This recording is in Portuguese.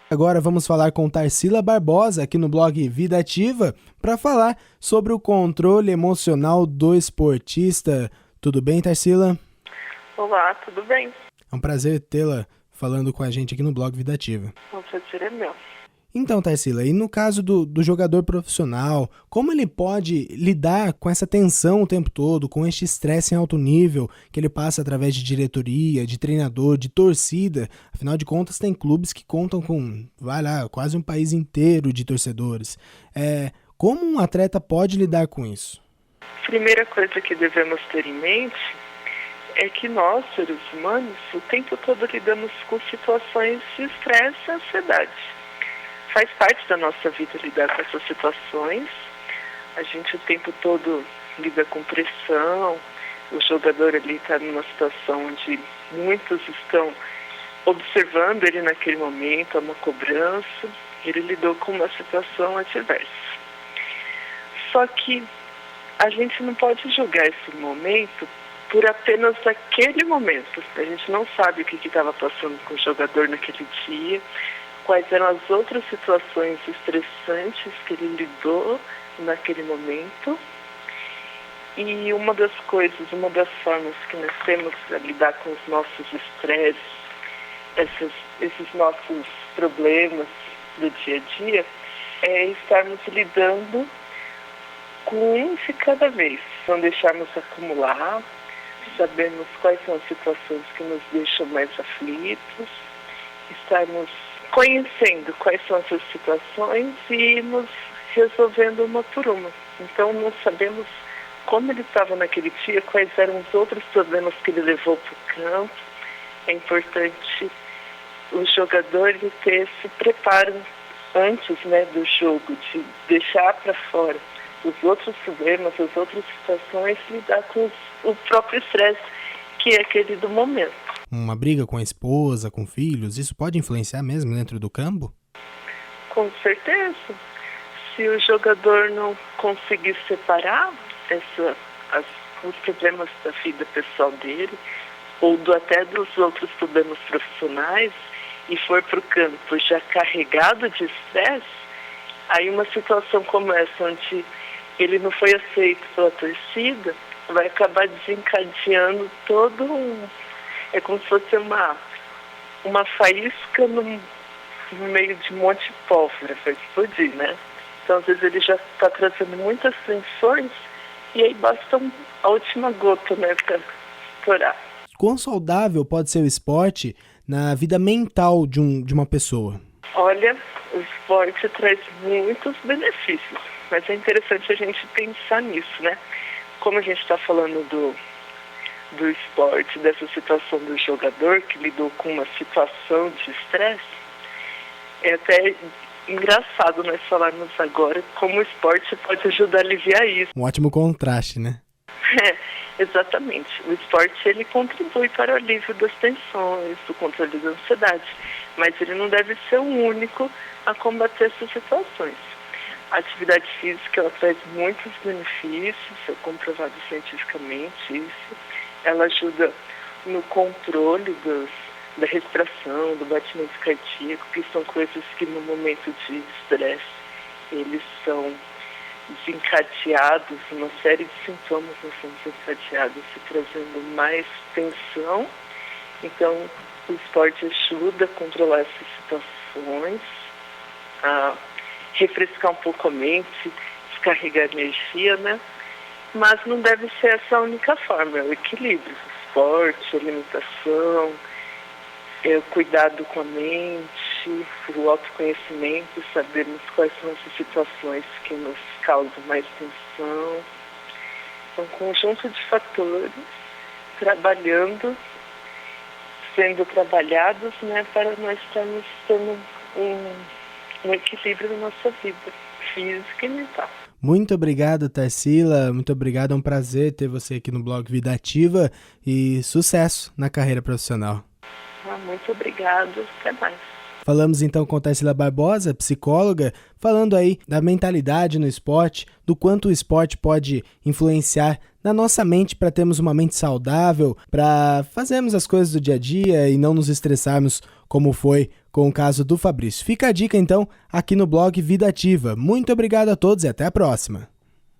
Agora vamos falar com Tarsila Barbosa aqui no blog Vida Ativa para falar sobre o controle emocional do esportista. Tudo bem, Tarsila? Olá, tudo bem? É um prazer tê-la falando com a gente aqui no blog Vida Ativa. O prazer é meu. Então, Tarsila, e no caso do jogador profissional, como ele pode lidar com essa tensão o tempo todo, com este estresse em alto nível que ele passa através de diretoria, de treinador, de torcida? Afinal de contas, tem clubes que contam com, quase um país inteiro de torcedores. Como um atleta pode lidar com isso? Primeira coisa que devemos ter em mente é que nós, seres humanos, o tempo todo lidamos com situações de estresse e ansiedade. Faz parte da nossa vida lidar com essas situações. A gente o tempo todo lida com pressão. O jogador ali está numa situação onde muitos estão observando ele naquele momento, é uma cobrança. Ele lidou com uma situação adversa. Só que a gente não pode julgar esse momento por apenas aquele momento. A gente não sabe o que estava passando com o jogador naquele dia, quais eram as outras situações estressantes que ele lidou naquele momento. E uma das formas que nós temos para lidar com os nossos estresses, esses nossos problemas do dia a dia, é estarmos lidando com um de cada vez. Não deixarmos acumular, sabermos quais são as situações que nos deixam mais aflitos, estarmos conhecendo quais são essas situações e nos resolvendo uma por uma. Então, nós sabemos como ele estava naquele dia, quais eram os outros problemas que ele levou para o campo. É importante o jogador ter esse preparo antes, do jogo, de deixar para fora os outros problemas, as outras situações, lidar com o próprio estresse, que é aquele do momento. Uma briga com a esposa, com filhos, isso pode influenciar mesmo dentro do campo? Com certeza. Se o jogador não conseguir separar os problemas da vida pessoal dele, ou até dos outros problemas profissionais, e for para o campo já carregado de estresse, aí uma situação como essa, onde ele não foi aceito pela torcida, vai acabar desencadeando é como se fosse uma faísca no meio de um monte de pólvora, vai explodir, né? Então, às vezes, ele já está trazendo muitas tensões e aí basta a última gota, para estourar. Quão saudável pode ser o esporte na vida mental de uma pessoa? Olha, o esporte traz muitos benefícios, mas é interessante a gente pensar nisso, né? Como a gente está falando do esporte, dessa situação do jogador que lidou com uma situação de estresse, é até engraçado nós falarmos agora como o esporte pode ajudar a aliviar isso. Um ótimo contraste, né? Exatamente. O esporte, ele contribui para o alívio das tensões, do controle da ansiedade, mas ele não deve ser o único a combater essas situações. A atividade física, ela traz muitos benefícios, é comprovado cientificamente isso. Ela ajuda no controle da respiração, do batimento cardíaco, que são coisas que no momento de estresse eles são desencadeados, uma série de sintomas são desencadeados, se trazendo mais tensão. Então, o esporte ajuda a controlar essas situações, a refrescar um pouco a mente, descarregar energia, Mas não deve ser essa a única forma, é o equilíbrio. O esporte, a alimentação, o cuidado com a mente, o autoconhecimento, sabermos quais são essas situações que nos causam mais tensão. É um conjunto de fatores sendo trabalhados, para nós estarmos tendo um equilíbrio na nossa vida física e mental. Muito obrigado, Tarsila. Muito obrigado. É um prazer ter você aqui no blog Vida Ativa e sucesso na carreira profissional. Muito obrigado. Até mais. Falamos então com Tarsila Barbosa, psicóloga, falando aí da mentalidade no esporte, do quanto o esporte pode influenciar na nossa mente para termos uma mente saudável, para fazermos as coisas do dia a dia e não nos estressarmos como foi com o caso do Fabrício. Fica a dica então aqui no blog Vida Ativa. Muito obrigado a todos e até a próxima.